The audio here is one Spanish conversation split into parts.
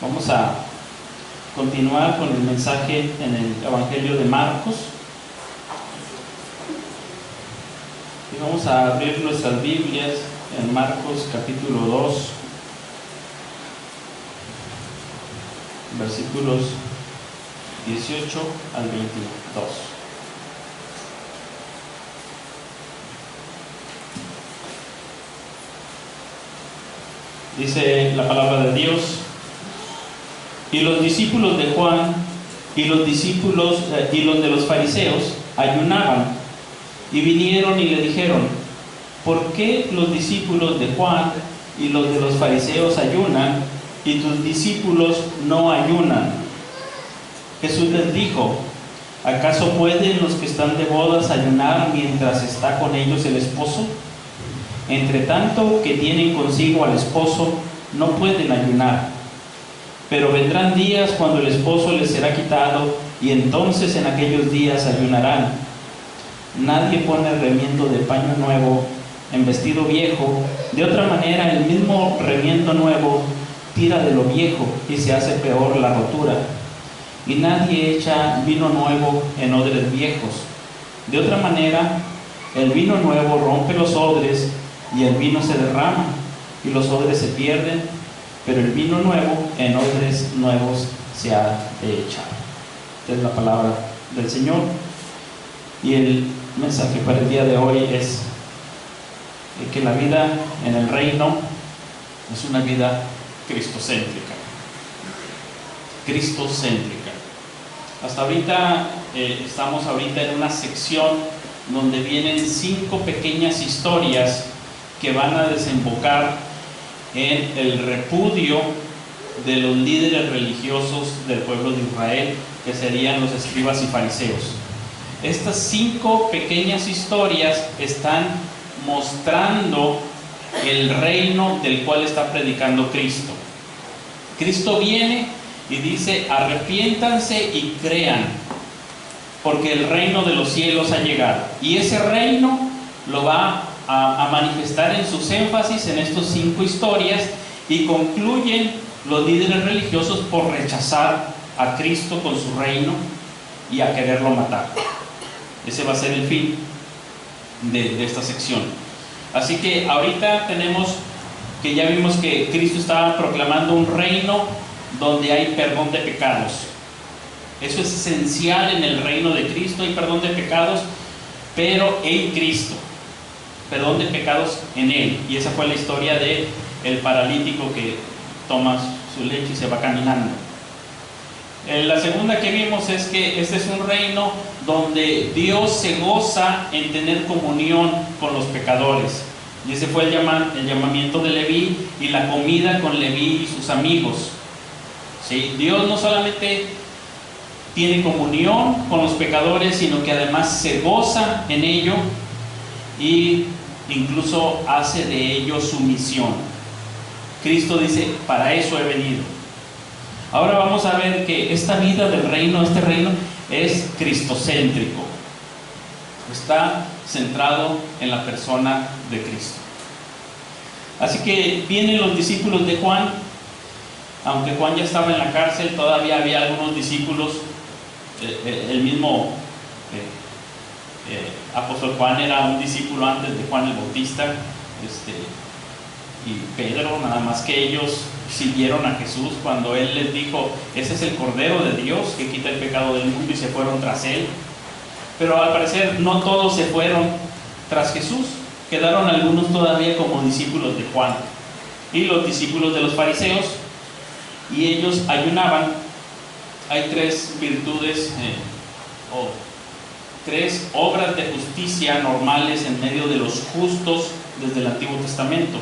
Vamos a continuar con el mensaje en el Evangelio de Marcos. Y vamos a abrir nuestras Biblias en Marcos capítulo 2, versículos 18 al 22. Dice la palabra de Dios: y los discípulos de Juan y los de los fariseos ayunaban, y vinieron y le dijeron: ¿por qué los discípulos de Juan y los de los fariseos ayunan y tus discípulos no ayunan? Jesús les dijo: ¿acaso pueden los que están de bodas ayunar mientras está con ellos el esposo? Entre tanto que tienen consigo al esposo, no pueden ayunar. Pero vendrán días cuando el esposo les será quitado, y entonces en aquellos días ayunarán. Nadie pone remiendo de paño nuevo en vestido viejo. De otra manera, el mismo remiendo nuevo tira de lo viejo y se hace peor la rotura. Y nadie echa vino nuevo en odres viejos. De otra manera, el vino nuevo rompe los odres y el vino se derrama y los odres se pierden, pero el vino nuevo en odres nuevos se ha de echar. Esta es la palabra del Señor. Y el mensaje para el día de hoy es que la vida en el reino es una vida cristocéntrica. Cristocéntrica. Hasta ahorita estamos en una sección donde vienen 5 pequeñas historias que van a desembocar en el repudio de los líderes religiosos del pueblo de Israel, que serían los escribas y fariseos. Estas 5 pequeñas historias están mostrando el reino del cual está predicando Cristo. Cristo viene y dice: arrepiéntanse y crean, porque el reino de los cielos ha llegado. Y ese reino lo va a manifestar en sus énfasis en estas 5 historias, y concluyen los líderes religiosos por rechazar a Cristo con su reino y a quererlo matar. Ese va a ser el fin de esta sección. Así que ahorita tenemos que ya vimos que Cristo estaba proclamando un reino donde hay perdón de pecados. Eso es esencial en el reino de Cristo. Hay perdón de pecados, pero en Cristo. Perdón de pecados en Él. Y esa fue la historia de el paralítico que toma su leche y se va caminando. La segunda que vimos es que este es un reino donde Dios se goza en tener comunión con los pecadores. Y ese fue el llamamiento de Leví y la comida con Leví y sus amigos. ¿Sí? Dios no solamente tiene comunión con los pecadores, sino que además se goza en ello y incluso hace de ello su misión. Cristo dice: para eso he venido. Ahora vamos a ver que esta vida del reino, este reino, es cristocéntrico. Está centrado en la persona de Cristo. Así que vienen los discípulos de Juan. Aunque Juan ya estaba en la cárcel, todavía había algunos discípulos. El mismo apóstol Juan era un discípulo antes de Juan el Bautista, y Pedro, nada más que ellos siguieron a Jesús cuando él les dijo: ese es el Cordero de Dios que quita el pecado del mundo, y se fueron tras él. Pero al parecer no todos se fueron tras Jesús, quedaron algunos todavía como discípulos de Juan y los discípulos de los fariseos, y ellos ayunaban. Hay 3 virtudes o 3 obras de justicia normales en medio de los justos desde el Antiguo Testamento.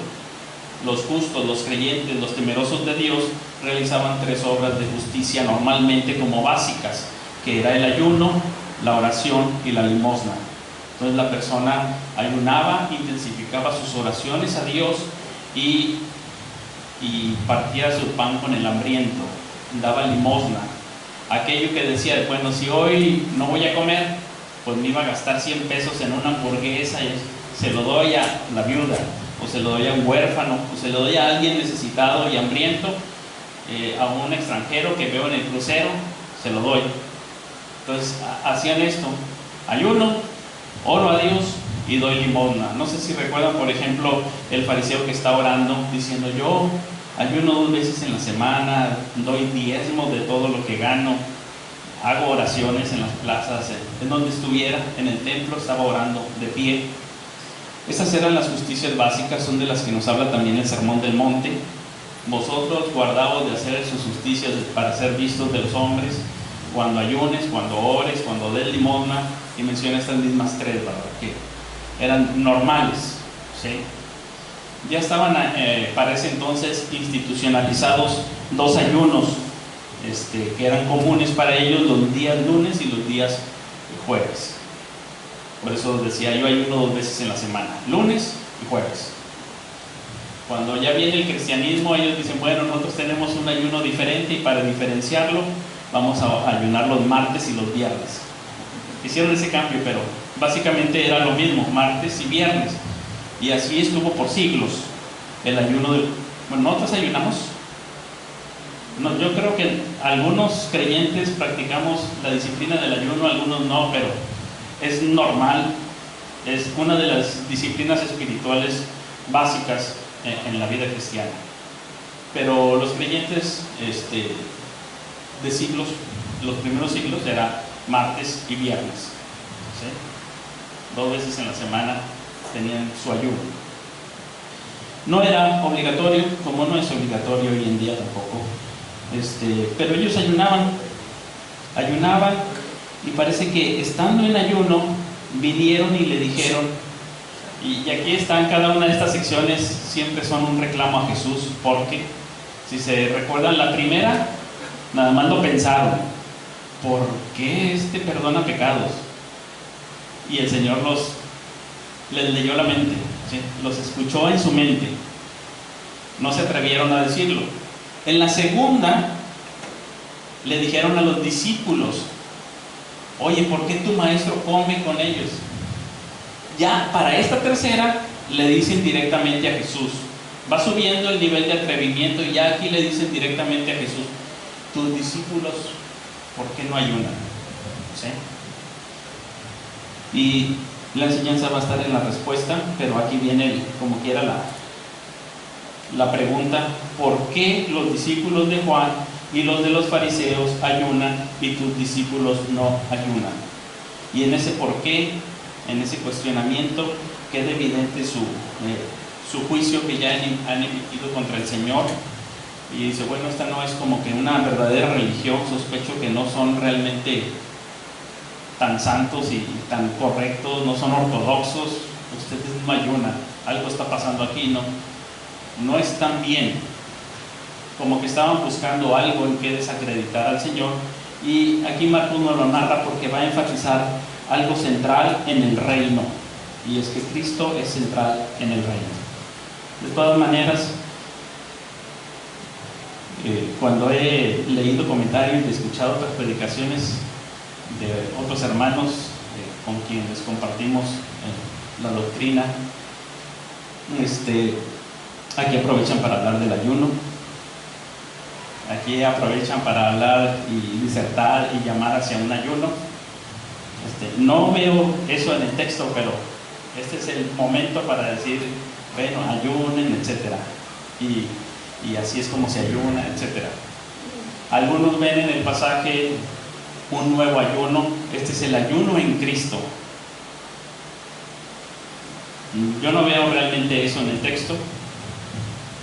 Los justos, los creyentes, los temerosos de Dios realizaban 3 obras de justicia normalmente como básicas, que era el ayuno, la oración y la limosna. Entonces la persona ayunaba, intensificaba sus oraciones a Dios y partía su pan con el hambriento, daba limosna. Aquello que decía: bueno, si hoy no voy a comer, pues me iba a gastar 100 pesos en una hamburguesa y se lo doy a la viuda, o se lo doy a un huérfano, o se lo doy a alguien necesitado y hambriento, a un extranjero que veo en el crucero, se lo doy. Entonces hacían esto: ayuno, oro a Dios y doy limosna. No sé si recuerdan, por ejemplo, el fariseo que está orando diciendo: yo ayuno 2 veces en la semana, doy diezmo de todo lo que gano, hago oraciones en las plazas, en donde estuviera, en el templo estaba orando de pie. Esas eran las justicias básicas, son de las que nos habla también el Sermón del Monte. Vosotros guardaos de hacer sus justicias para ser vistos de los hombres, cuando ayunes, cuando ores, cuando des limosna, y menciona estas mismas 3, ¿verdad?, que eran normales, ¿sí? Ya estaban para ese entonces institucionalizados 2 ayunos que eran comunes para ellos, los días lunes y los días jueves. Por eso decía: yo ayuno 2 veces en la semana, lunes y jueves. Cuando ya viene el cristianismo, ellos dicen: bueno, nosotros tenemos un ayuno diferente, y para diferenciarlo vamos a ayunar los martes y los viernes. Hicieron ese cambio, pero básicamente era lo mismo, martes y viernes. Y así estuvo por siglos el ayuno bueno, nosotros ayunamos. No, yo creo que algunos creyentes practicamos la disciplina del ayuno, algunos no, pero es normal, es una de las disciplinas espirituales básicas en la vida cristiana. Pero los creyentes de siglos, los primeros siglos, era martes y viernes, ¿sí? 2 veces en la semana tenían su ayuno. No era obligatorio, como no es obligatorio hoy en día tampoco, pero ellos ayunaban, y parece que estando en ayuno vinieron y le dijeron, y aquí están, cada una de estas secciones siempre son un reclamo a Jesús, porque si se recuerdan la primera, nada más lo pensaron: ¿por qué perdona pecados? Y el Señor les leyó la mente, ¿sí? Los escuchó en su mente, no se atrevieron a decirlo. En la segunda le dijeron a los discípulos: oye, ¿por qué tu maestro come con ellos? Ya para esta tercera le dicen directamente a Jesús. Va subiendo el nivel de atrevimiento, y ya aquí le dicen directamente a Jesús: tus discípulos, ¿por qué no ayunan? ¿Sí? Y la enseñanza va a estar en la respuesta, pero aquí viene como quiera la pregunta: ¿por qué los discípulos de Juan y los de los fariseos ayunan y tus discípulos no ayunan? Y en ese por qué, en ese cuestionamiento, queda evidente su juicio que ya han emitido contra el Señor. Y dice: bueno, esta no es como que una verdadera religión, sospecho que no son realmente tan santos y tan correctos, no son ortodoxos, ustedes no ayunan, algo está pasando aquí, no están bien. Como que estaban buscando algo en que desacreditar al Señor. Y aquí Marcos nos lo narra porque va a enfatizar algo central en el reino, y es que Cristo es central en el reino. De todas maneras, cuando he leído comentarios y escuchado otras predicaciones de otros hermanos con quienes compartimos la doctrina, aquí aprovechan para hablar del ayuno, aquí aprovechan para hablar y disertar y llamar hacia un ayuno. No veo eso en el texto, pero este es el momento para decir: bueno, ayunen, etcétera, y así es como se ayuna, etcétera. Algunos ven en el pasaje un nuevo ayuno. Este es el ayuno en Cristo. Yo no veo realmente eso en el texto.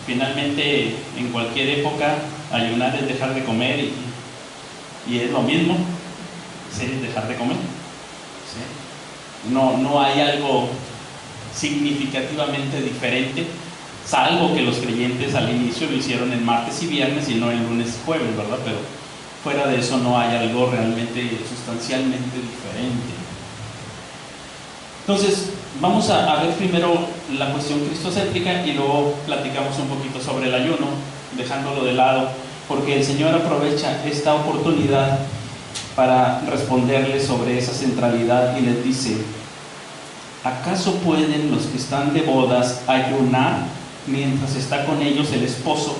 Finalmente, en cualquier época, ayunar es dejar de comer, y es lo mismo, sí, dejar de comer, ¿sí? No hay algo significativamente diferente, salvo que los creyentes al inicio lo hicieron en martes y viernes y no en lunes y jueves, ¿verdad? Pero fuera de eso no hay algo realmente sustancialmente diferente. Entonces, vamos a ver primero la cuestión cristocéntrica y luego platicamos un poquito sobre el ayuno, dejándolo de lado, porque el Señor aprovecha esta oportunidad para responderles sobre esa centralidad y les dice: ¿acaso pueden los que están de bodas ayunar mientras está con ellos el esposo?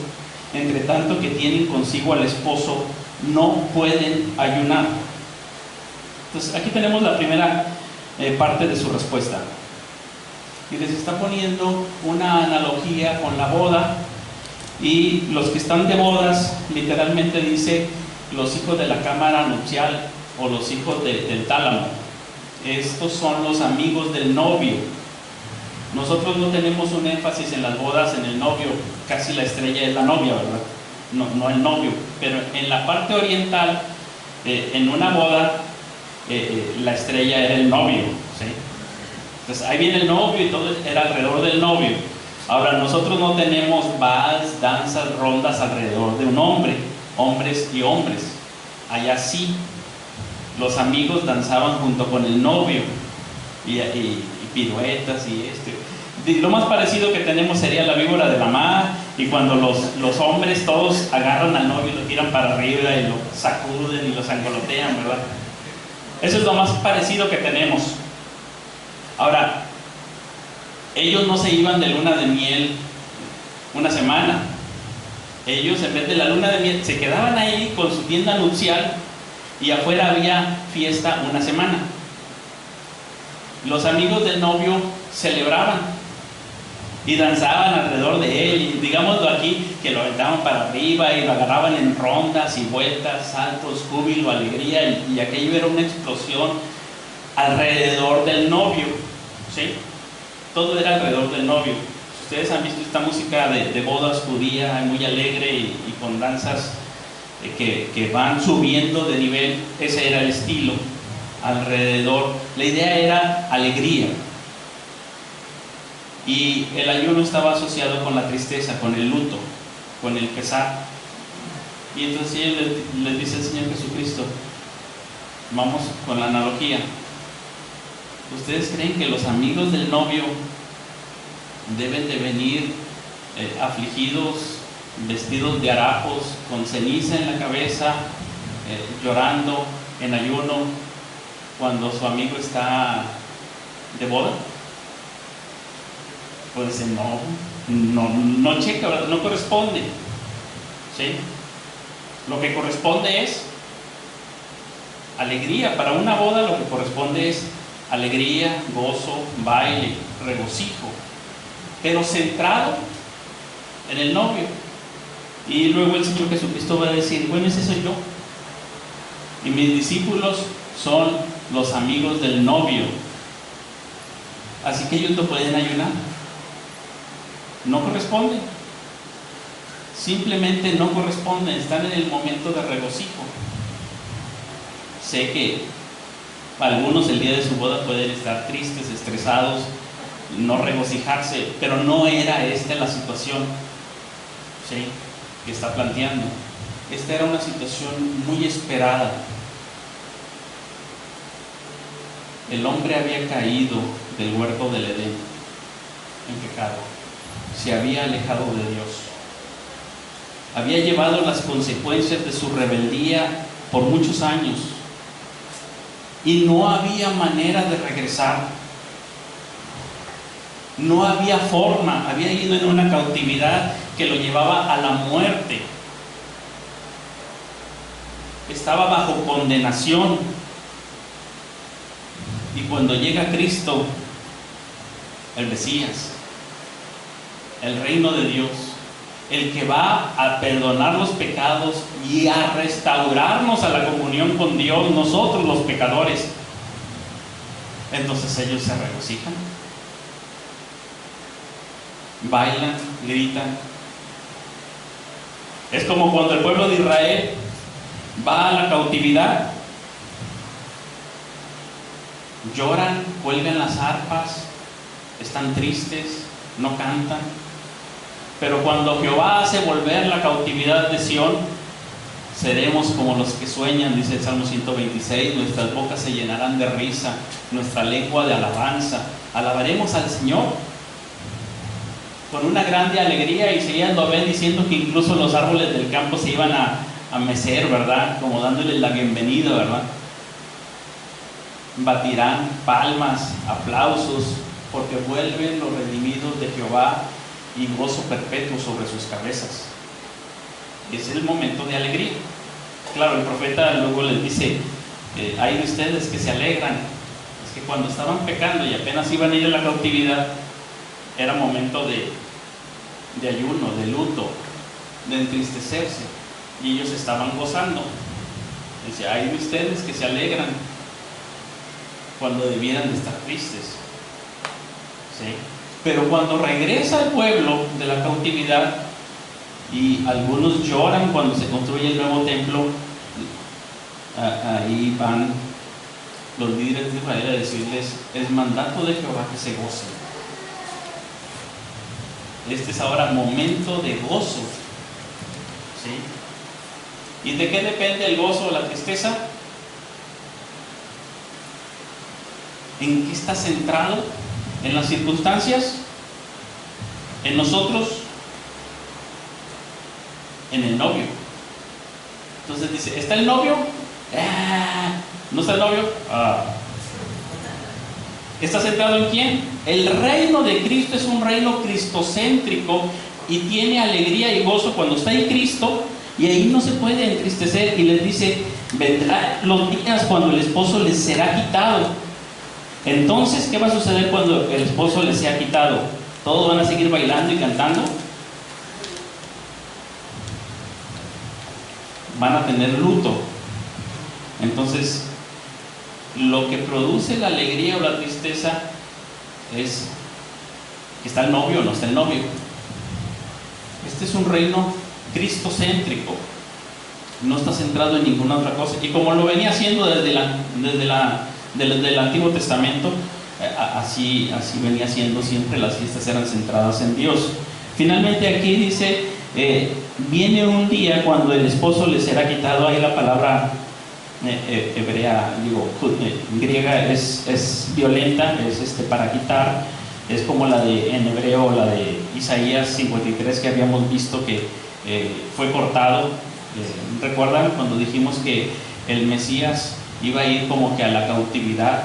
entre tanto que tienen consigo al esposo, no pueden ayunar. Entonces aquí tenemos la primera parte de su respuesta. Y les está poniendo una analogía con la boda, y los que están de bodas, literalmente dice los hijos de la cámara nupcial o los hijos del tálamo. Estos son los amigos del novio. Nosotros no tenemos un énfasis en las bodas, en el novio, casi la estrella es la novia, ¿verdad? No el novio, pero en la parte oriental, en una boda, la estrella era el novio, ¿sí? Entonces ahí viene el novio y todo era alrededor del novio. Ahora nosotros no tenemos vals, danzas, rondas alrededor de un hombre, hombres y hombres. Allá sí, los amigos danzaban junto con el novio y piruetas y lo más parecido que tenemos sería la víbora de la mar, y cuando los hombres todos agarran al novio y lo tiran para arriba y lo sacuden y lo sangolotean, ¿verdad? Eso es lo más parecido que tenemos. Ahora, ellos no se iban de luna de miel una semana. Ellos, en vez de la luna de miel, se quedaban ahí con su tienda nupcial, y afuera había fiesta una semana. Los amigos del novio celebraban y danzaban alrededor de él, y digámoslo aquí, que lo aventaban para arriba y lo agarraban en rondas y vueltas, saltos, júbilo, alegría, y aquello era una explosión alrededor del novio, ¿sí? Todo era alrededor del novio. Ustedes han visto esta música de bodas judía, muy alegre y con danzas que van subiendo de nivel. Ese era el estilo alrededor. La idea era alegría, y el ayuno estaba asociado con la tristeza, con el luto, con el pesar. Y entonces ellos les dice el Señor Jesucristo, vamos con la analogía, ¿ustedes creen que los amigos del novio deben de venir afligidos, vestidos de harapos, con ceniza en la cabeza, llorando en ayuno, cuando su amigo está de boda? Pues no checa, ¿verdad? No corresponde, ¿sí? Lo que corresponde es alegría. Para una boda lo que corresponde es alegría, gozo, baile, regocijo, pero centrado en el novio. Y luego el Señor Jesucristo va a decir, bueno, ese soy yo, y mis discípulos son los amigos del novio, así que ellos no pueden ayunar. No corresponden, simplemente no corresponden, están en el momento de regocijo. Sé que algunos el día de su boda pueden estar tristes, estresados, no regocijarse, pero no era esta la situación, ¿sí?, que está planteando. Esta era una situación muy esperada. El hombre había caído del huerto del Edén en pecado, se había alejado de Dios, había llevado las consecuencias de su rebeldía por muchos años, y no había manera de regresar, no había forma. Había ido en una cautividad que lo llevaba a la muerte, estaba bajo condenación. Y cuando llega Cristo, el Mesías, el reino de Dios, el que va a perdonar los pecados y a restaurarnos a la comunión con Dios, nosotros los pecadores, entonces ellos se regocijan, bailan, gritan. Es como cuando el pueblo de Israel va a la cautividad, lloran, cuelgan las arpas, están tristes, no cantan. Pero cuando Jehová hace volver la cautividad de Sión, seremos como los que sueñan, dice el Salmo 126, nuestras bocas se llenarán de risa, nuestra lengua de alabanza. Alabaremos al Señor con una grande alegría. Y seguían lo ven diciendo que incluso los árboles del campo se iban a mecer, ¿verdad?, como dándoles la bienvenida, ¿verdad? Batirán palmas, aplausos, porque vuelven los redimidos de Jehová, y gozo perpetuo sobre sus cabezas. es el momento de alegría. Claro, el profeta luego les dice, hay de ustedes que se alegran. Es que cuando estaban pecando y apenas iban a ir a la cautividad, era momento de ayuno, de luto, de entristecerse, y ellos estaban gozando. Dice, hay de ustedes que se alegran cuando debieran de estar tristes. ¿Sí? Pero cuando regresa el pueblo de la cautividad, y algunos lloran cuando se construye el nuevo templo, ahí van los líderes de Israel a decirles, es mandato de Jehová que se gocen. Este es ahora momento de gozo. ¿Sí? ¿Y de qué depende el gozo o la tristeza? ¿En qué está centrado? ¿En las circunstancias? ¿En nosotros? En el novio. Entonces dice, ¿está el novio? ¿No está el novio? ¿Está centrado en quién? El reino de Cristo es un reino cristocéntrico y tiene alegría y gozo cuando está en Cristo, y ahí no se puede entristecer. Y les dice, vendrán los días cuando el esposo les será quitado. Entonces, ¿qué va a suceder cuando el esposo les sea quitado? ¿Todos van a seguir bailando y cantando? Van a tener luto. Entonces, lo que produce la alegría o la tristeza es que está el novio o no está el novio. Este es un reino cristocéntrico, no está centrado en ninguna otra cosa, y como lo venía haciendo desde el Antiguo Testamento, así venía siendo siempre. Las fiestas eran centradas en Dios. Finalmente aquí dice, viene un día cuando el esposo le será quitado. Ahí la palabra hebrea, griega es violenta, es para quitar, es como la de en hebreo, la de Isaías 53 que habíamos visto que fue cortado. ¿Recuerdan cuando dijimos que el Mesías iba a ir como que a la cautividad,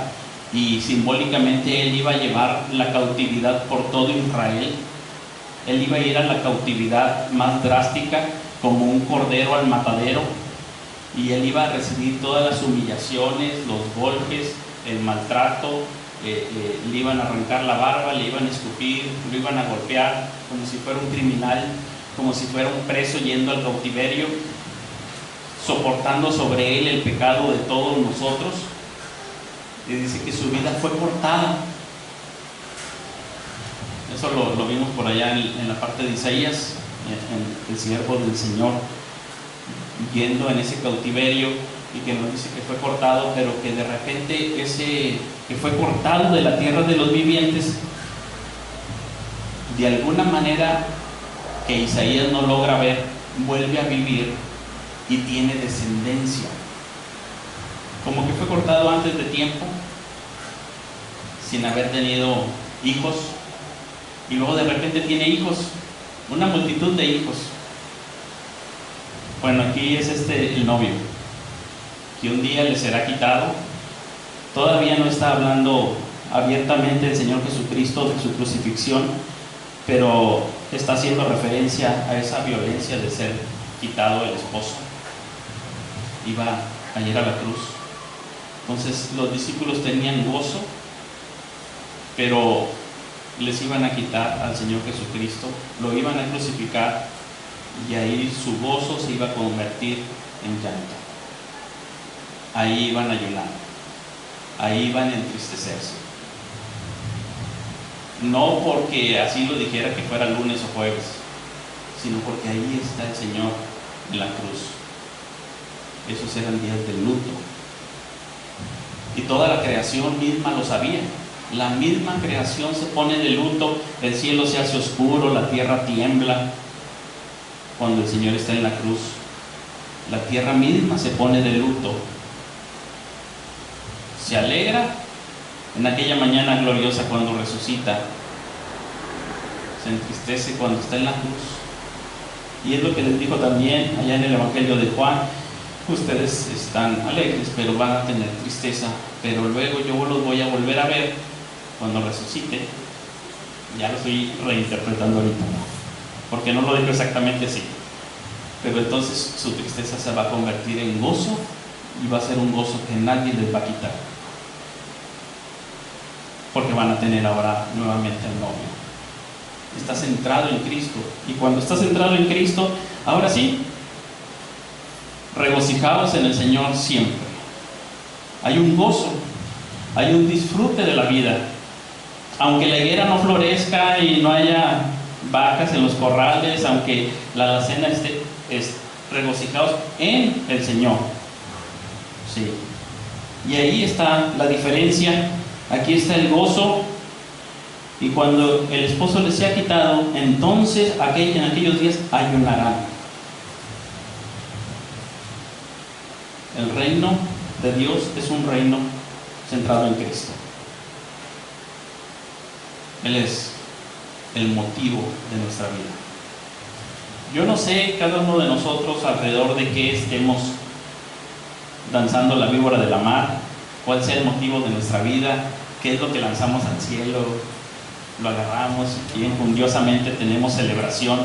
y simbólicamente él iba a llevar la cautividad por todo Israel? Él iba a ir a la cautividad más drástica, como un cordero al matadero, y él iba a recibir todas las humillaciones, los golpes, el maltrato. Le iban a arrancar la barba, le iban a escupir, lo iban a golpear como si fuera un criminal, como si fuera un preso yendo al cautiverio, soportando sobre él el pecado de todos nosotros. Y dice que su vida fue cortada. Eso lo vimos por allá en la parte de Isaías, en el siervo del Señor yendo en ese cautiverio, y que nos dice que fue cortado, pero que de repente ese que fue cortado de la tierra de los vivientes, de alguna manera que Isaías no logra ver, vuelve a vivir y tiene descendencia. Como que fue cortado antes de tiempo, sin haber tenido hijos, y luego de repente tiene hijos, una multitud de hijos. Bueno, aquí es el novio, que un día le será quitado. Todavía no está hablando abiertamente el Señor Jesucristo de su crucifixión, pero está haciendo referencia a esa violencia de ser quitado el esposo. Iba a ir a la cruz. Entonces los discípulos tenían gozo, pero les iban a quitar al Señor Jesucristo, lo iban a crucificar, y ahí su gozo se iba a convertir en llanto. Ahí iban a llorar, ahí iban a entristecerse. No porque así lo dijera que fuera lunes o jueves, sino porque ahí está el Señor en la cruz. Esos eran días de luto. Y toda la creación misma lo sabía. La misma creación se pone de luto, el cielo se hace oscuro, la tierra tiembla cuando el Señor está en la cruz. La tierra misma se pone de luto. Se alegra en aquella mañana gloriosa cuando resucita. Se entristece cuando está en la cruz. Y es lo que les dijo también allá en el Evangelio de Juan: ustedes están alegres, pero van a tener tristeza, pero luego yo los voy a volver a ver cuando resucite. Ya lo estoy reinterpretando ahorita, porque no lo dijo exactamente así. pero entonces su tristeza se va a convertir en gozo y va a ser un gozo que nadie les va a quitar, porque van a tener ahora nuevamente al novio. Está centrado en Cristo, y cuando está centrado en Cristo, ahora sí, regocijaos en el Señor siempre. Hay un gozo, hay un disfrute de la vida. Aunque la higuera no florezca y no haya vacas en los corrales, aunque la alacena esté, regocijaos en el Señor. Sí. Y ahí está la diferencia. Aquí está el gozo. Y cuando el esposo les sea quitado, entonces en aquellos días ayunarán. El reino de Dios es un reino centrado en Cristo. Él es el motivo de nuestra vida. Yo no sé cada uno de nosotros alrededor de qué estemos danzando la víbora de la mar, cuál sea el motivo de nuestra vida, qué es lo que lanzamos al cielo, lo agarramos y enjundiosamente tenemos celebración,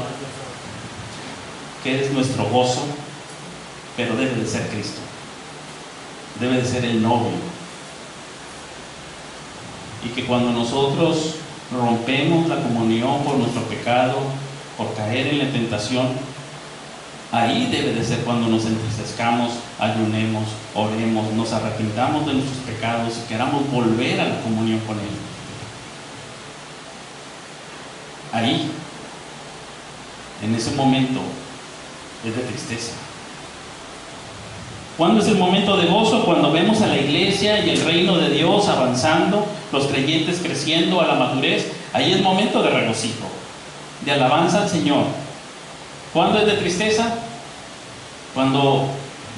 que es nuestro gozo, pero debe de ser Cristo, debe de ser el novio. Y que cuando nosotros rompemos la comunión por nuestro pecado, por caer en la tentación, ahí debe de ser cuando nos entristezcamos, ayunemos, oremos, nos arrepintamos de nuestros pecados y queramos volver a la comunión con Él. Ahí, en ese momento, es de tristeza. ¿Cuándo es el momento de gozo? Cuando vemos a la iglesia y el reino de Dios avanzando, los creyentes creciendo a la madurez. Ahí es momento de regocijo, de alabanza al Señor. ¿Cuándo es de tristeza? Cuando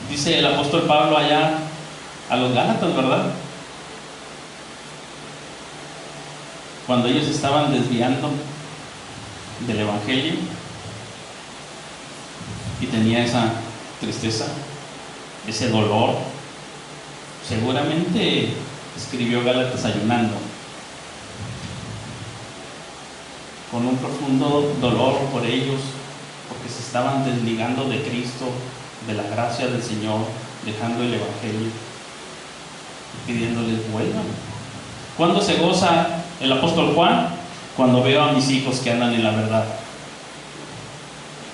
dice el apóstol Pablo allá a los Gálatas, ¿verdad? Cuando ellos estaban desviando del Evangelio y tenía esa tristeza, ese dolor. Seguramente escribió Gálatas ayunando, con un profundo dolor por ellos, porque se estaban desligando de Cristo, de la gracia del Señor, dejando el Evangelio y pidiéndoles vuelvan. ¿Cuándo se goza el apóstol Juan? Cuando veo a mis hijos que andan en la verdad.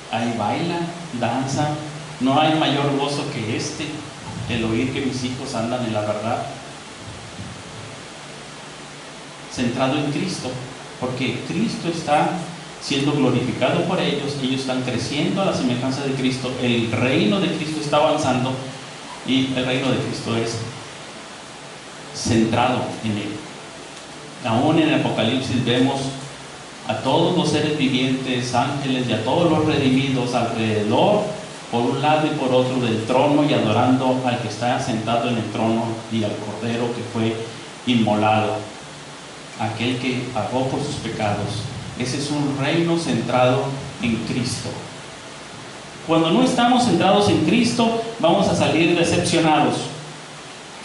Ahí bailan, danzan. No hay mayor gozo que el oír que mis hijos andan en la verdad, centrado en Cristo, porque Cristo está siendo glorificado por ellos, ellos están creciendo a la semejanza de Cristo, el reino de Cristo está avanzando y el reino de Cristo es centrado en Él. Aún en el Apocalipsis vemos a todos los seres vivientes, ángeles y a todos los redimidos alrededor, por un lado y por otro del trono, y adorando al que está sentado en el trono y al Cordero que fue inmolado, aquel que pagó por sus pecados. Ese es un reino centrado en Cristo. Cuando no estamos centrados en Cristo, vamos a salir decepcionados,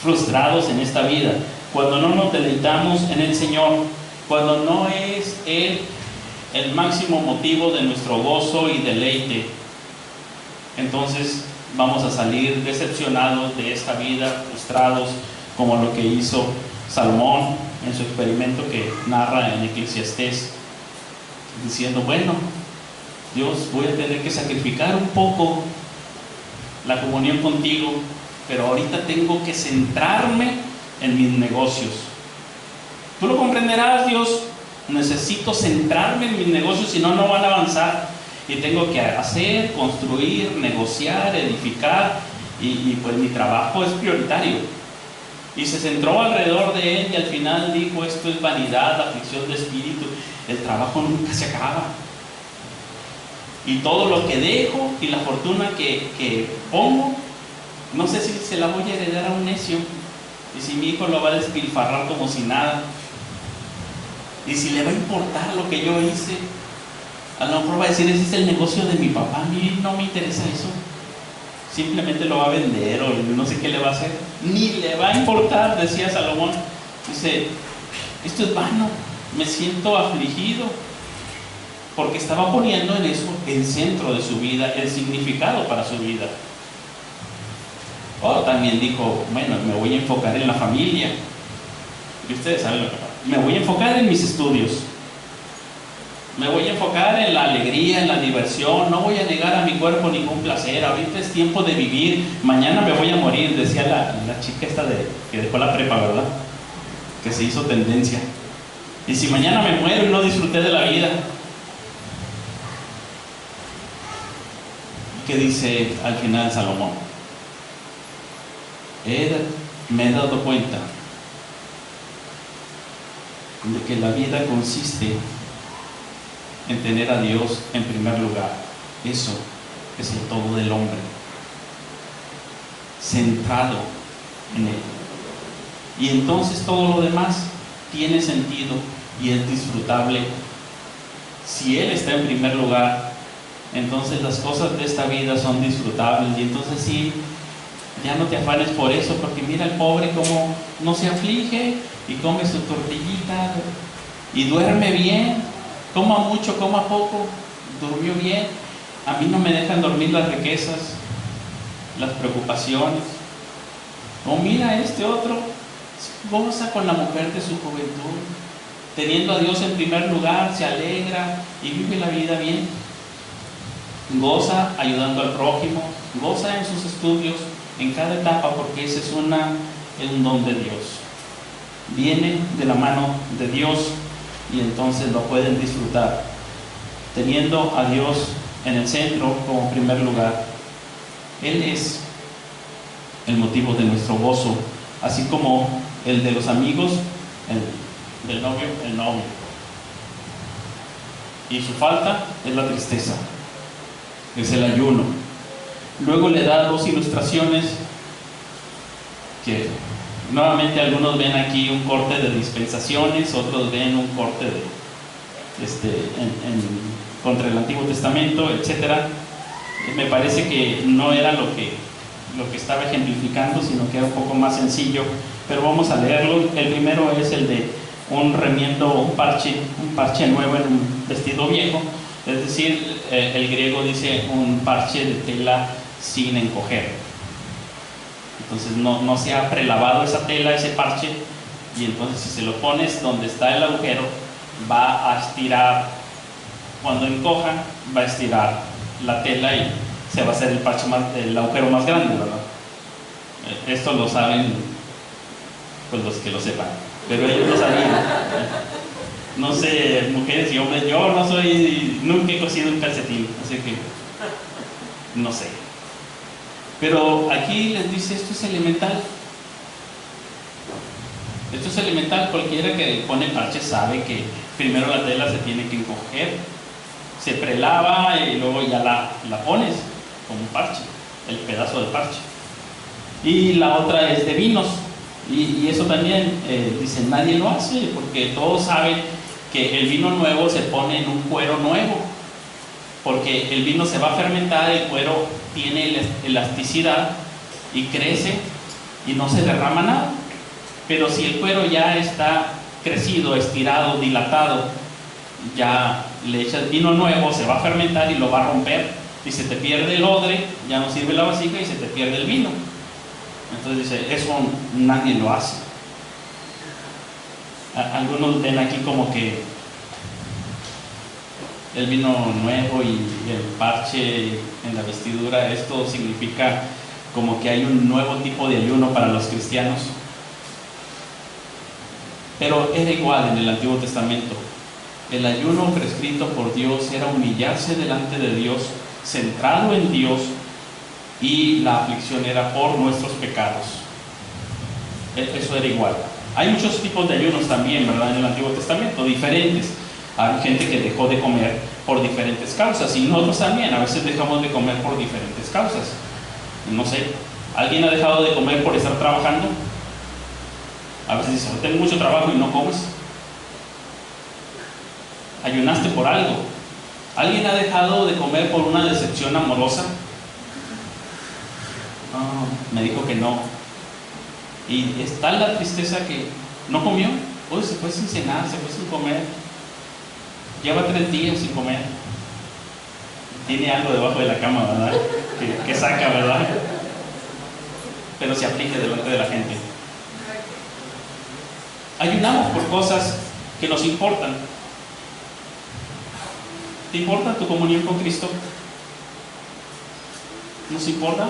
frustrados en esta vida. Cuando no nos deleitamos en el Señor, cuando no es Él el máximo motivo de nuestro gozo y deleite, entonces vamos a salir decepcionados de esta vida, frustrados, como lo que hizo Salomón en su experimento que narra en Eclesiastés, diciendo: bueno, Dios, voy a tener que sacrificar un poco la comunión contigo, pero ahorita tengo que centrarme en mis negocios. Tú lo comprenderás, Dios, necesito centrarme en mis negocios, si no, no van a avanzar. Y tengo que hacer, construir, negociar, edificar, y pues mi trabajo es prioritario. Y se centró alrededor de él y al final dijo: esto es vanidad, aflicción de espíritu, el trabajo nunca se acaba. Y todo lo que dejo y la fortuna que pongo, no sé si se la voy a heredar a un necio, y si mi hijo lo va a despilfarrar como si nada, y si le va a importar lo que yo hice. A lo mejor va a decir: ese es el negocio de mi papá, a mí no me interesa eso. Simplemente lo va a vender o no sé qué le va a hacer. Ni le va a importar, decía Salomón. Dice: esto es vano, me siento afligido. porque estaba poniendo en eso el centro de su vida, el significado para su vida. O también dijo, bueno, me voy a enfocar en la familia. Y ustedes saben lo que pasa. Me voy a enfocar en mis estudios. Me voy a enfocar en la alegría, en la diversión. No voy a negar a mi cuerpo ningún placer. Ahorita es tiempo de vivir. Mañana me voy a morir, decía la chica esta que dejó la prepa, ¿verdad? Que se hizo tendencia. Y si mañana me muero y no disfruté de la vida. ¿Qué dice al final Salomón? Me he dado cuenta de que la vida consiste en tener a Dios en primer lugar. Eso es el todo del hombre, centrado en Él. Y entonces todo lo demás tiene sentido y es disfrutable. Si Él está en primer lugar, entonces las cosas de esta vida son disfrutables. Y entonces sí, ya no te afanes por eso, porque mira el pobre cómo no se aflige y come su tortillita y duerme bien, coma mucho, coma poco, durmió bien. A mí no me dejan dormir las riquezas, las preocupaciones. O mira este otro, goza con la mujer de su juventud, teniendo a Dios en primer lugar, se alegra y vive la vida bien. Goza ayudando al prójimo, goza en sus estudios, en cada etapa, porque ese es un don de Dios. Viene de la mano de Dios y entonces lo pueden disfrutar, teniendo a Dios en el centro como primer lugar. Él es el motivo de nuestro gozo, así como el de los amigos, el del novio, el novio. Y su falta es la tristeza, es el ayuno. Luego le da dos ilustraciones que nuevamente algunos ven aquí un corte de dispensaciones, otros ven un corte contra el Antiguo Testamento, etc. Me parece que no era lo que estaba ejemplificando, sino que era un poco más sencillo, pero vamos a leerlo. El primero es el de un remiendo, un parche nuevo en un vestido viejo, es decir, el griego dice un parche de tela sin encoger. Entonces no se ha prelavado esa tela, ese parche, y entonces si se lo pones donde está el agujero, va a estirar. Cuando encoja, va a estirar la tela y se va a hacer el agujero más grande, ¿verdad? Esto lo saben pues los que lo sepan, pero ellos lo sabían. No sé, mujeres y hombres, yo nunca he cosido un calcetín, así que no sé. Pero aquí les dice, esto es elemental. Esto es elemental. Cualquiera que pone parche sabe que primero la tela se tiene que encoger, se prelava y luego ya la pones como un parche, el pedazo de parche. Y la otra es de vinos. Y eso también, dicen, nadie lo hace, porque todos saben que el vino nuevo se pone en un cuero nuevo, porque el vino se va a fermentar, el cuero tiene elasticidad y crece y no se derrama nada. Pero si el cuero ya está crecido, estirado, dilatado, ya le echas vino nuevo, se va a fermentar y lo va a romper y se te pierde el odre, ya no sirve la vasija y se te pierde el vino. Entonces dice, eso nadie lo hace. Algunos ven aquí como que el vino nuevo y el parche en la vestidura, esto significa como que hay un nuevo tipo de ayuno para los cristianos. Pero era igual en el Antiguo Testamento. El ayuno prescrito por Dios era humillarse delante de Dios, centrado en Dios, y la aflicción era por nuestros pecados. Eso era igual. Hay muchos tipos de ayunos también, ¿verdad? En el Antiguo Testamento, diferentes. Hay gente que dejó de comer por diferentes causas, y nosotros también a veces dejamos de comer por diferentes causas. No sé, ¿alguien ha dejado de comer por estar trabajando? A veces dice, tengo mucho trabajo y no comes. ¿Ayunaste por algo? ¿Alguien ha dejado de comer por una decepción amorosa? Me dijo que no. Y está la tristeza que no comió, se fue sin cenar, se fue sin comer. lleva 3 días sin comer, tiene algo debajo de la cama, ¿verdad? Que saca, ¿verdad? Pero se aflige delante de la gente. Ayunamos por cosas que nos importan. ¿Te importa tu comunión con Cristo? ¿Nos importa?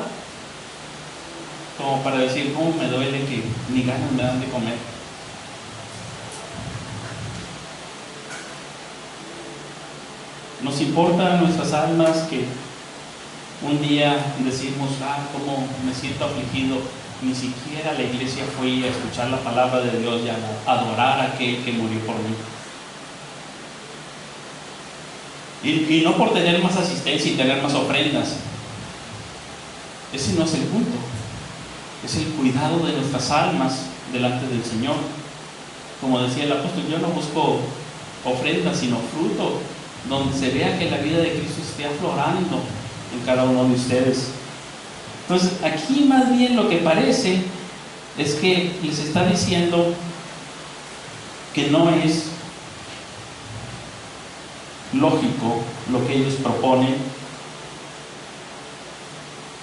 Como para decir, no, me duele que ni ganas me dan de comer. Nos importan nuestras almas, que un día decimos, cómo me siento afligido, ni siquiera a la iglesia fui a escuchar la palabra de Dios y a adorar a aquel que murió por mí. Y no por tener más asistencia y tener más ofrendas. Ese no es el punto. Es el cuidado de nuestras almas delante del Señor. Como decía el apóstol, yo no busco ofrendas, sino fruto, donde se vea que la vida de Cristo esté aflorando en cada uno de ustedes. Entonces, aquí más bien lo que parece es que les está diciendo que no es lógico lo que ellos proponen.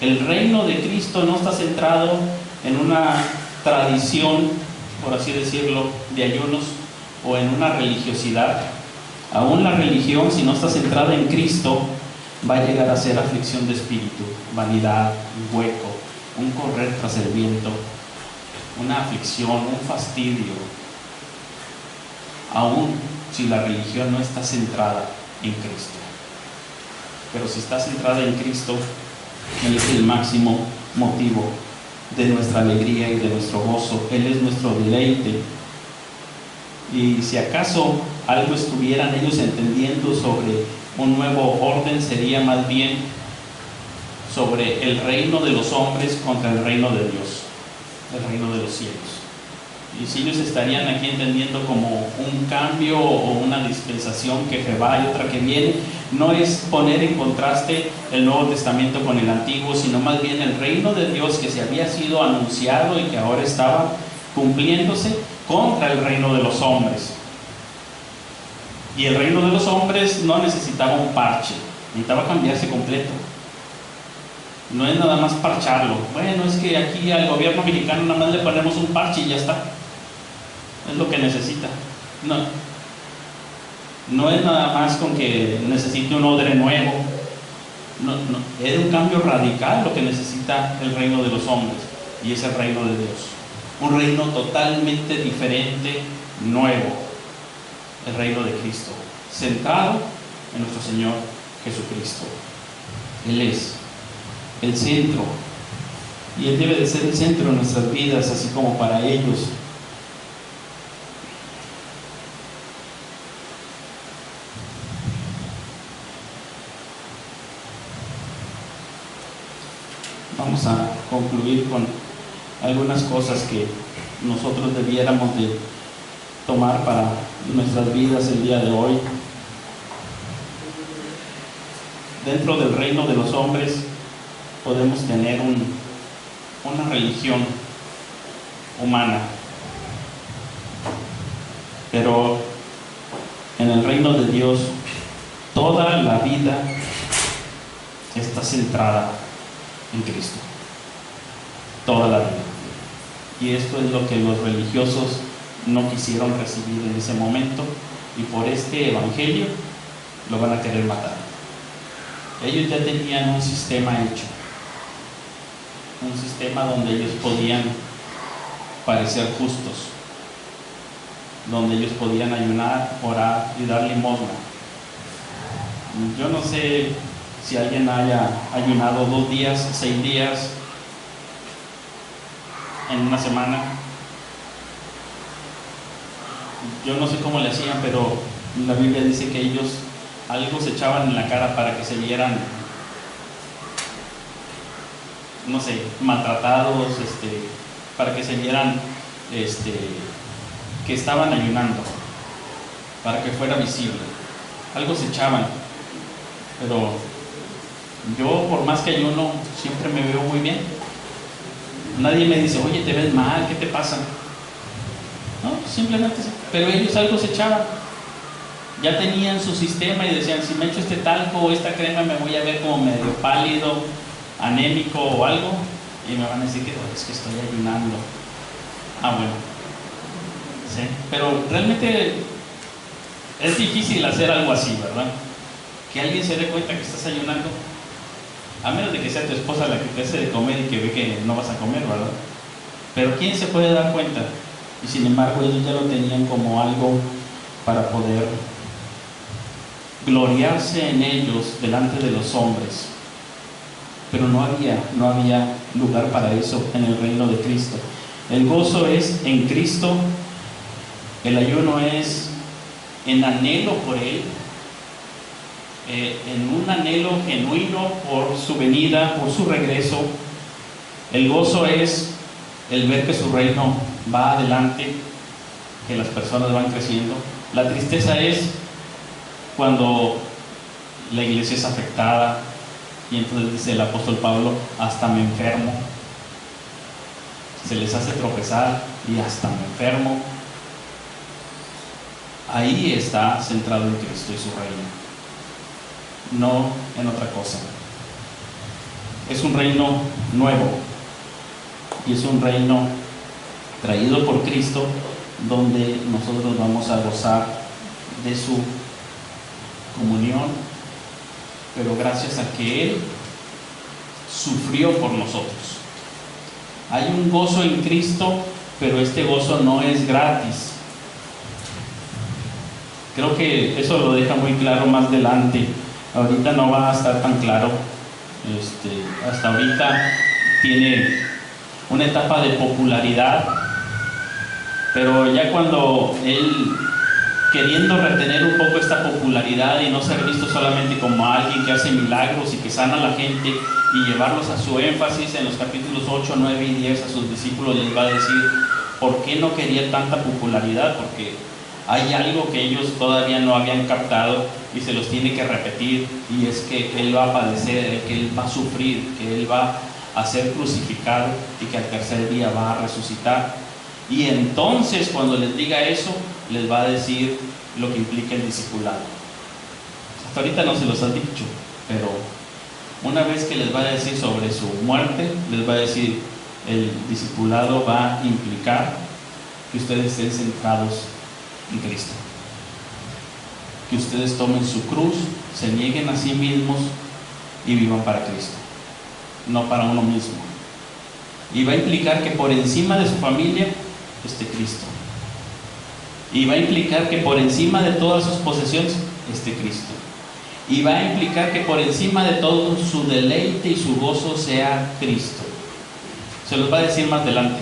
El reino de Cristo no está centrado en una tradición, por así decirlo, de ayunos o en una religiosidad. Aún la religión, si no está centrada en Cristo, va a llegar a ser aflicción de espíritu, vanidad, un hueco, un correr tras el viento, una aflicción, un fastidio. Aún si la religión no está centrada en Cristo. Pero si está centrada en Cristo, Él es el máximo motivo de nuestra alegría y de nuestro gozo. Él es nuestro deleite. Y si acaso algo estuvieran ellos entendiendo sobre un nuevo orden, sería más bien sobre el reino de los hombres contra el reino de Dios, el reino de los cielos. Y si ellos estarían aquí entendiendo como un cambio o una dispensación que se va y otra que viene, no es poner en contraste el Nuevo Testamento con el Antiguo, sino más bien el reino de Dios que se había sido anunciado y que ahora estaba cumpliéndose contra el reino de los hombres. Y el reino de los hombres no necesitaba un parche, necesitaba cambiarse completo. No es nada más parcharlo. Bueno, es que aquí al gobierno mexicano nada más le ponemos un parche y ya está. Es lo que necesita. No es nada más con que necesite un odre nuevo. No, es un cambio radical lo que necesita el reino de los hombres, y es el reino de Dios. Un reino totalmente diferente, nuevo. El reino de Cristo, centrado en nuestro Señor Jesucristo. Él es el centro, y Él debe de ser el centro de nuestras vidas, así como para ellos. Vamos a concluir con algunas cosas que nosotros debiéramos de tomar para nuestras vidas el día de hoy. Dentro del reino de los hombres podemos tener una religión humana, pero en el reino de Dios toda la vida está centrada en Cristo, toda la vida. Y esto es lo que los religiosos no quisieron recibir en ese momento, y por este evangelio lo van a querer matar. Ellos ya tenían un sistema hecho, un sistema donde ellos podían parecer justos, donde ellos podían ayunar, orar y dar limosna. Yo no sé si alguien haya ayunado 2 días, 6 días en una semana. Yo no sé cómo le hacían, pero la Biblia dice que ellos algo se echaban en la cara para que se vieran, no sé, maltratados, para que se vieran que estaban ayunando, para que fuera visible. Algo se echaban. Pero yo, por más que ayuno, siempre me veo muy bien. Nadie me dice, oye, te ves mal, ¿qué te pasa? No, simplemente sí. Pero ellos algo se echaban. Ya tenían su sistema y decían, si me echo este talco o esta crema me voy a ver como medio pálido, anémico o algo, y me van a decir que es que estoy ayunando. Ah, bueno, sí, pero realmente es difícil hacer algo así, ¿verdad? Que alguien se dé cuenta que estás ayunando, a menos de que sea tu esposa la que te hace de comer y que ve que no vas a comer, ¿verdad? Pero ¿quién se puede dar cuenta? Y sin embargo ellos ya lo tenían como algo para poder gloriarse en ellos delante de los hombres. Pero no había lugar para eso en el reino de Cristo. El gozo es en Cristo, el ayuno es en anhelo por Él, en un anhelo genuino por su venida, por su regreso. El gozo es el ver que su reino va adelante, que las personas van creciendo. La tristeza es cuando la iglesia es afectada, y entonces dice el apóstol Pablo, hasta me enfermo. Se les hace tropezar y hasta me enfermo. Ahí está centrado en Cristo y su reino, no en otra cosa. Es un reino nuevo y es un reino traído por Cristo, donde nosotros vamos a gozar de su comunión, pero gracias a que Él sufrió por nosotros. Hay un gozo en Cristo, pero este gozo no es gratis. Creo que eso lo deja muy claro más adelante. Ahorita no va a estar tan claro. Hasta ahorita tiene una etapa de popularidad, pero ya cuando Él, queriendo retener un poco esta popularidad y no ser visto solamente como alguien que hace milagros y que sana a la gente, y llevarlos a su énfasis en los capítulos 8, 9 y 10 a sus discípulos, les va a decir por qué no quería tanta popularidad, porque hay algo que ellos todavía no habían captado y se los tiene que repetir, y es que Él va a padecer, que Él va a sufrir, que Él va a ser crucificado y que al tercer día va a resucitar. Y entonces cuando les diga eso, les va a decir lo que implica el discipulado. Hasta ahorita no se los ha dicho, pero una vez que les va a decir sobre su muerte, les va a decir, el discipulado va a implicar que ustedes estén centrados en Cristo, que ustedes tomen su cruz, se nieguen a sí mismos y vivan para Cristo, no para uno mismo. Y va a implicar que por encima de su familia esté Cristo, y va a implicar que por encima de todas sus posesiones esté Cristo, y va a implicar que por encima de todo su deleite y su gozo sea Cristo. Se los va a decir más adelante.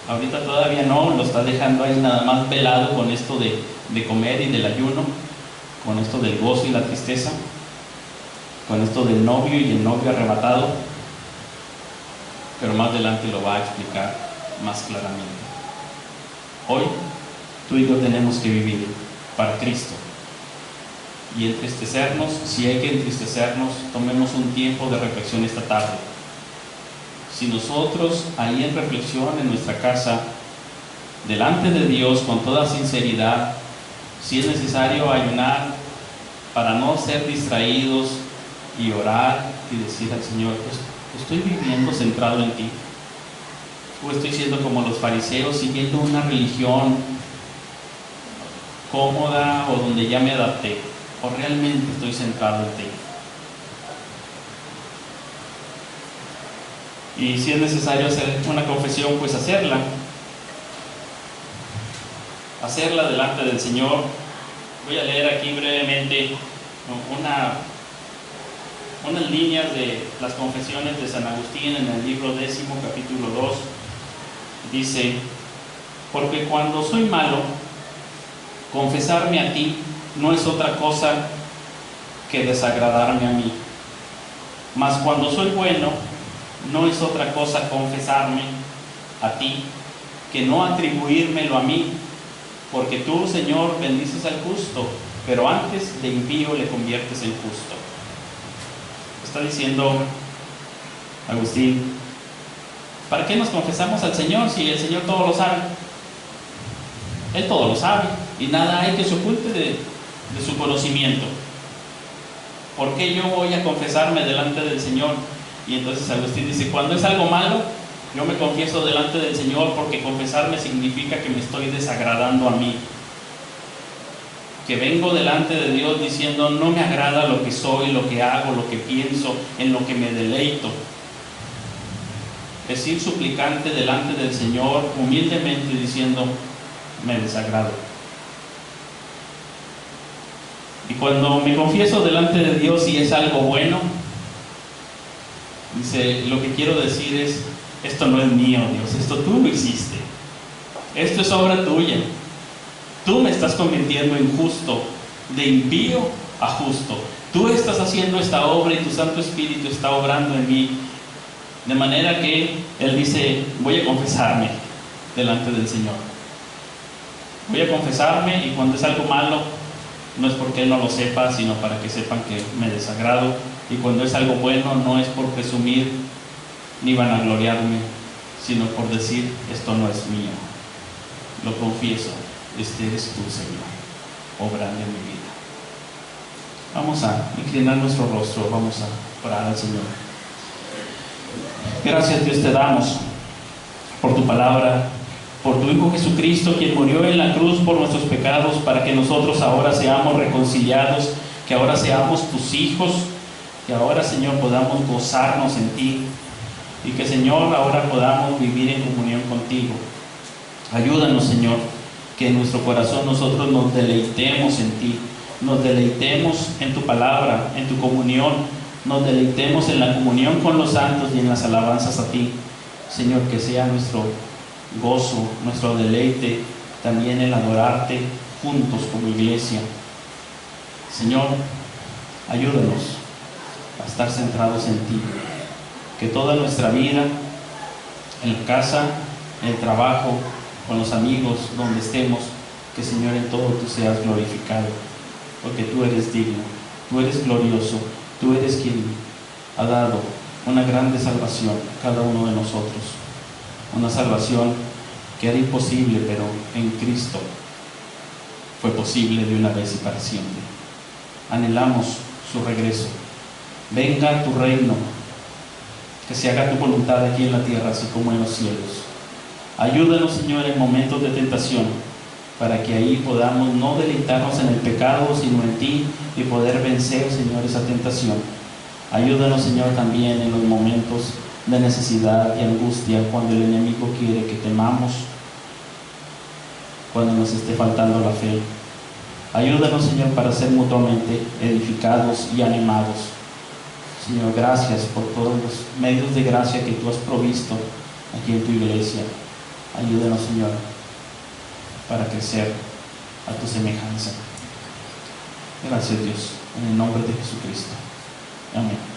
Ahorita todavía no, lo está dejando ahí nada más velado con esto de comer y del ayuno, con esto del gozo y la tristeza, con esto del novio y el novio arrebatado, pero más adelante lo va a explicar más claramente. Hoy tú y yo tenemos que vivir para Cristo y entristecernos. Si hay que entristecernos, tomemos un tiempo de reflexión esta tarde. Si nosotros ahí en reflexión en nuestra casa, delante de Dios con toda sinceridad, si es necesario ayunar para no ser distraídos y orar y decir al Señor, ¿estoy viviendo centrado en ti? ¿O estoy siendo como los fariseos, siguiendo una religión cómoda o donde ya me adapté? ¿O realmente estoy centrado en ti? Y si es necesario hacer una confesión, pues hacerla delante del Señor. Voy a leer aquí brevemente unas líneas de las confesiones de San Agustín en el libro 10, capítulo 2. Dice: porque cuando soy malo, confesarme a ti no es otra cosa que desagradarme a mí, mas cuando soy bueno, no es otra cosa confesarme a ti que no atribuírmelo a mí, porque tú, Señor, bendices al justo, pero antes de impío le conviertes en justo. Está diciendo Agustín, ¿para qué nos confesamos al Señor si el Señor todo lo sabe? Él todo lo sabe. y nada hay que se oculte de su conocimiento. ¿Por qué yo voy a confesarme delante del Señor? Y entonces Agustín dice, cuando es algo malo, yo me confieso delante del Señor, porque confesarme significa que me estoy desagradando a mí. Que vengo delante de Dios diciendo, no me agrada lo que soy, lo que hago, lo que pienso, en lo que me deleito. Es ir suplicante delante del Señor, humildemente diciendo, me desagrado. Y cuando me confieso delante de Dios y es algo bueno, dice, lo que quiero decir es, esto no es mío, Dios, esto tú lo hiciste. Esto es obra tuya. Tú me estás convirtiendo en justo, de impío a justo. Tú estás haciendo esta obra y tu Santo Espíritu está obrando en mí. De manera que Él dice, voy a confesarme delante del Señor. Voy a confesarme, y cuando es algo malo, no es porque Él no lo sepa, sino para que sepan que me desagrado. Y cuando es algo bueno, no es por presumir ni vanagloriarme, sino por decir, esto no es mío. Lo confieso, este eres tú, Señor, obrando en mi vida. Vamos a inclinar nuestro rostro, vamos a orar al Señor. Gracias, Dios, te damos por tu palabra, por tu Hijo Jesucristo, quien murió en la cruz por nuestros pecados, para que nosotros ahora seamos reconciliados, que ahora seamos tus hijos, que ahora, Señor, podamos gozarnos en ti, y que, Señor, ahora podamos vivir en comunión contigo. Ayúdanos, Señor, que en nuestro corazón nosotros nos deleitemos en ti, nos deleitemos en tu palabra, en tu comunión, nos deleitemos en la comunión con los santos y en las alabanzas a ti. Señor, que sea nuestro gozo, nuestro deleite, también el adorarte juntos como iglesia. Señor, ayúdanos a estar centrados en ti, que toda nuestra vida, en la casa, en el trabajo, con los amigos, donde estemos, que, Señor, en todo tú seas glorificado, porque tú eres digno, tú eres glorioso, tú eres quien ha dado una grande salvación a cada uno de nosotros, una salvación que era imposible, pero en Cristo fue posible de una vez y para siempre. Anhelamos su regreso. Venga tu reino, que se haga tu voluntad aquí en la tierra, así como en los cielos. Ayúdanos, Señor, en momentos de tentación, para que ahí podamos no deleitarnos en el pecado, sino en ti, y poder vencer, Señor, esa tentación. Ayúdanos, Señor, también en los momentos de necesidad y angustia, cuando el enemigo quiere que temamos, cuando nos esté faltando la fe. Ayúdanos, Señor, para ser mutuamente edificados y animados. Señor, gracias por todos los medios de gracia que tú has provisto aquí en tu iglesia. Ayúdanos, Señor, para crecer a tu semejanza. Gracias, Dios, en el nombre de Jesucristo. Amén.